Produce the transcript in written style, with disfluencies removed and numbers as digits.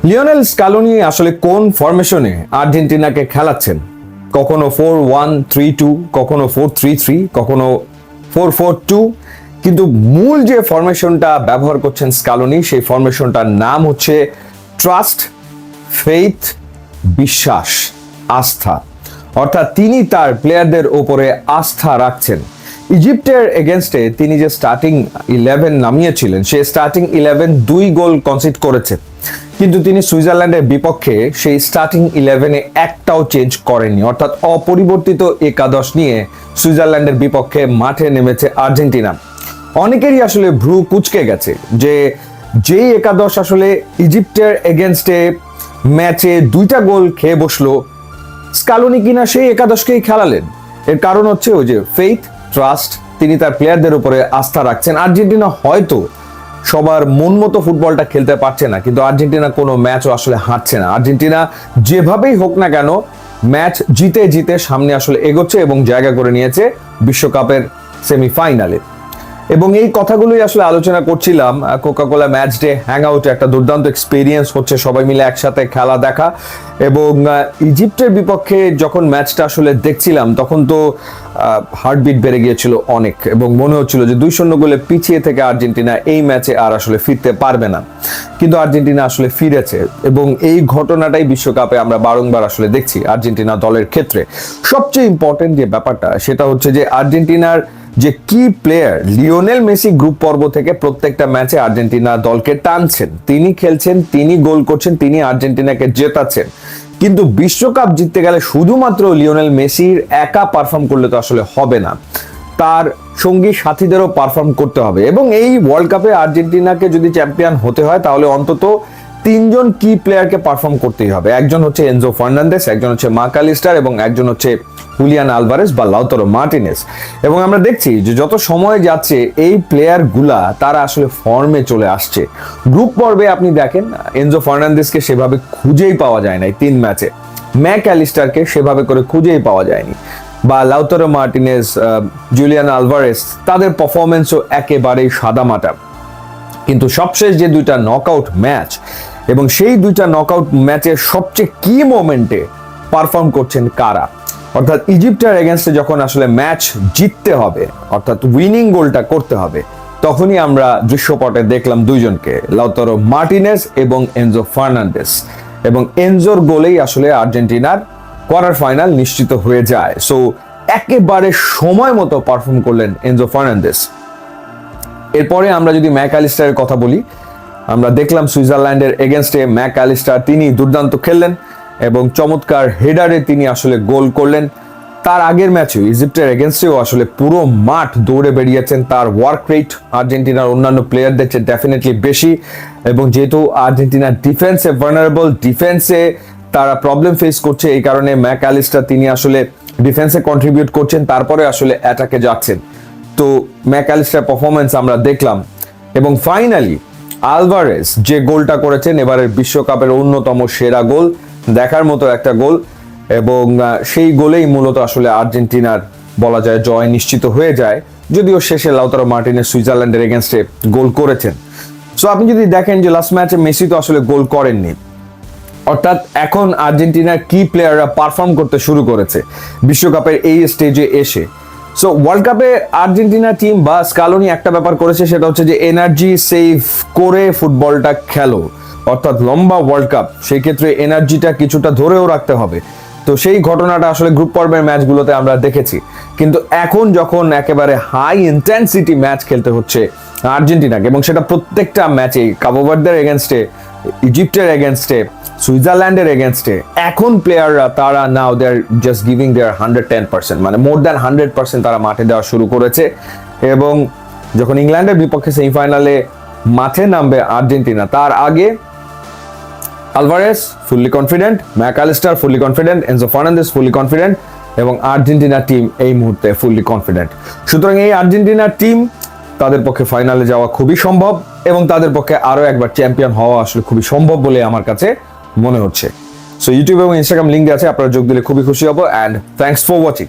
Lionel Scaloni আসলে কোন ফরমেশনে আর্জেন্টিনাকে খেলাচ্ছেন? কখনো 4-1-3-2, কখনো 4-3-3, কখনো 4-4-2, কিন্তু মূল যে ফরমেশনটা ব্যবহার করছেন স্কালোনি সেই ফরমেশনটার নাম হচ্ছে ট্রাস্ট, ফেইথ, বিশ্বাস, আস্থা। অর্থাৎ তিনি তার প্লেয়ারদের উপরে আস্থা রাখছেন। ইজিপ্টের এগেনস্টে তিনি যে স্টার্টিং 11 নামিয়েছিলেন সেই স্টার্টিং 11 2 গোল কনসিড করেছে, কিন্তু তিনি সুইজারল্যান্ডের বিপক্ষে সেই স্টার্টিং 11-এ একটাও চেঞ্জ করেননি। অর্থাৎ অপরিবর্তিত একাদশ নিয়ে সুইজারল্যান্ডের বিপক্ষে মাঠে নেমেছে আর্জেন্টিনা। অনেকেরই আসলে ভ্রু কুঁচকে গেছে যে যেই একাদশ আসলে ইজিপ্টের এগেনস্টে ম্যাচে 2টা গোল খেয়ে বসলো, স্কালোনি কিনা সেই একাদশকেই খেলালেন। এর কারণ হচ্ছে ওই যে ফেইথ, ট্রাস্ট, তিনি তার প্লেয়ারদের উপরে আস্থা রাখছেন। আর্জেন্টিনা হয়তো সবার মন মতো ফুটবলটা খেলতে পারছে না, কিন্তু আর্জেন্টিনা কোনো ম্যাচও আসলে হারছে না। আর্জেন্টিনা যেভাবেই হোক না কেন ম্যাচ জিতে জিতে সামনে আসলে এগোচ্ছে এবং জায়গা করে নিয়েছে বিশ্বকাপের সেমিফাইনালে। এবং এই কথাগুলোই আসলে আলোচনা করছিলাম কোকাকোলা ম্যাচ ডে হ্যাং আউটে। একটা দুর্দান্ত এক্সপিরিয়েন্স হচ্ছে সবাই মিলে একসাথে খেলা দেখা। এবং ইজিপ্টের বিপক্ষে যখন ম্যাচটা আসলে দেখছিলাম তখন তো হার্টবিট বেড়ে গিয়েছিল অনেক, এবং মনে হচ্ছিল যে 2-0 গোলে পিছিয়ে থেকে আর্জেন্টিনা এই ম্যাচে আর আসলে ফিরতে পারবে না। কিন্তু আর্জেন্টিনা আসলে ফিরেছে, এবং এই ঘটনাটাই বিশ্বকাপে আমরা বারংবার আসলে দেখছি আর্জেন্টিনা দলের ক্ষেত্রে। সবচেয়ে ইম্পর্টেন্ট যে ব্যাপারটা সেটা হচ্ছে যে আর্জেন্টিনার যে কি প্লেয়ার লিওনেল মেসি গ্রুপ পর্ব থেকে প্রত্যেকটা ম্যাচে আর্জেন্টিনা দলকে টানছেন, তিনি খেলছেন, তিনি গোল করছেন, তিনি আর্জেন্টিনাকে জেতাচ্ছেন। কিন্তু বিশ্বকাপ জিততে গেলে শুধুমাত্র লিওনেল মেসির একা পারফর্ম করলে তো আসলে হবে না, তার সঙ্গী সাথীদেরও পারফর্ম করতে হবে। এবং এই ওয়ার্ল্ড কাপে আর্জেন্টিনাকে যদি চ্যাম্পিয়ন হতে হয় তাহলে অন্তত 3জন কি প্লেয়ারকে পারফর্ম করতেই হবে। একজন হচ্ছে এনজো ফার্নান্দেস, একজন হচ্ছে ম্যাকঅ্যালিস্টার, এবং একজন হচ্ছে হুলিয়ান আলভারেজ বা লাউতারো মার্টিনেজ। এবং আমরা দেখছি যে যত সময় যাচ্ছে এই প্লেয়ার গুলা তারা আসলে ফর্মে চলে আসছে। গ্রুপ পর্বে আপনি দেখেন এনজো ফার্নান্দেসকে সেভাবে খুঁজেই পাওয়া যায় নাই 3 ম্যাচে, ম্যাকঅ্যালিস্টারকে সেভাবে করে খুঁজেই পাওয়া যায়নি, বা লাউতারো মার্টিনেজ, জুলিয়ান আলভারেজ, তাদের পারফরমেন্সও একেবারেই সাদামাটা। কিন্তু সবশেষ যে 2টা নকআউট ম্যাচ, এবং সেই 2টা নকআউট ম্যাচের সবচেয়ে কি মোমেন্টে পারফর্ম করছেন কারা? অর্থাৎ ইজিপ্টের এগেনস্টে যখন আসলে ম্যাচ জিততে হবে, অর্থাৎ উইনিং গোলটা করতে হবে, তখনই আমরা দৃশ্যপটে দেখলাম 2জনকে, লাউতারো মার্টিনেজ এবং এনজো ফার্নান্দেস। এবং এনজোর গোলেই আসলে আর্জেন্টিনার কোয়ার্টার ফাইনাল নিশ্চিত হয়ে যায়। সো একেবারে সময় মতো পারফর্ম করলেন এনজো ফার্নান্দেস। এরপরে আমরা যদি ম্যাকঅ্যালিস্টারের কথা বলি, আমরা দেখলাম সুইজারল্যান্ডের এগেনস্টে ম্যাকঅ্যালিস্টার তিনি দুর্দান্ত খেললেন এবং চমৎকার হেডারে তিনি আসলে গোল করলেন। তার আগের ম্যাচেও ইজিপ্টের এগেনস্টেও আসলে পুরো মাঠ দৌড়ে বেরিয়েছেন। তার ওয়ার্ক রেট আর্জেন্টিনার অন্যান্য প্লেয়ারদের চেয়ে ডেফিনেটলি বেশি, এবং যেহেতু আর্জেন্টিনার ডিফেন্সে ভালনারেবল, ডিফেন্সে তারা প্রবলেম ফেস করছে, এই কারণে ম্যাকঅ্যালিস্টার তিনি আসলে ডিফেন্সে কন্ট্রিবিউট করছেন, তারপরে আসলে অ্যাটাকে যাচ্ছেন। তো ম্যাকঅ্যালিস্টার পারফরমেন্স আমরা দেখলাম। এবং ফাইনালি আলভারেজ যে গোলটা করেছেন, এবারের বিশ্বকাপের অন্যতম সেরা গোল, দেখার মতো একটা গোল, এবং সেই গোলেই মূলত আসলে আর্জেন্টিনার বলা যায় জয় নিশ্চিত হয়ে যায়, যদিও শেষে লাউতারো মার্টিনেজ সুইজারল্যান্ডের এগেনস্টে গোল করেছেন। সো আপনি যদি দেখেন যে লাস্ট ম্যাচে মেসি তো আসলে গোল করেননি, অর্থাৎ এখন আর্জেন্টিনার কি প্লেয়াররা পারফর্ম করতে শুরু করেছে বিশ্বকাপের এই স্টেজে এসে। সো ওয়ার্ল্ড কাপে আর্জেন্টিনা টিম বা স্কালোনি একটা ব্যাপার করেছে, সেটা হচ্ছে যে এনার্জি সেভ করে ফুটবলটা খেলো। অর্থাৎ লম্বা ওয়ার্ল্ড কাপ, সেই ক্ষেত্রে এনার্জিটা কিছুটা ধরেও রাখতে হবে। তো সেই ঘটনাটা আসলে গ্রুপ পর্বের ম্যাচগুলোতে আমরা দেখেছি। কিন্তু এখন যখন একেবারে হাই ইন্টেন্সিটি ম্যাচ খেলতে হচ্ছে আর্জেন্টিনাকে, এবং সেটা প্রত্যেকটা ম্যাচেই কাবো ভার্দের এগেনস্টে, ইজিপ্টের এগেনস্টে, সুইজারল্যান্ডের এগেনস্টে, এখন প্লেয়াররা তারা নাও দে আর জাস্ট গিভিং দেয়ার 110%, মানে মোর দ্যান 100% তারা মাঠে দেওয়া শুরু করেছে। এবং যখন ইংল্যান্ডের বিপক্ষে সেমিফাইনালে মাঠে নামবে আর্জেন্টিনা, তার আগে Alvarez fully confident, MacAllister fully confident, Enzo Fernandez fully confident, এবং আর্জেন্টিনা টিম এই মুহূর্তে ফুললি কনফিডেন্ট। সুতরাং এই আর্জেন্টিনা টিম, তাদের পক্ষে ফাইনালে যাওয়া খুবই সম্ভব, এবং তাদের পক্ষে আরো একবার চ্যাম্পিয়ন হওয়া আসলে খুবই সম্ভব বলে আমার কাছে মনে হচ্ছে। সো ইউটিউব এবং ইনস্টাগ্রাম লিঙ্ক আছে, আপনারা যোগ দিলে খুবই খুশি হব। And thanks for watching.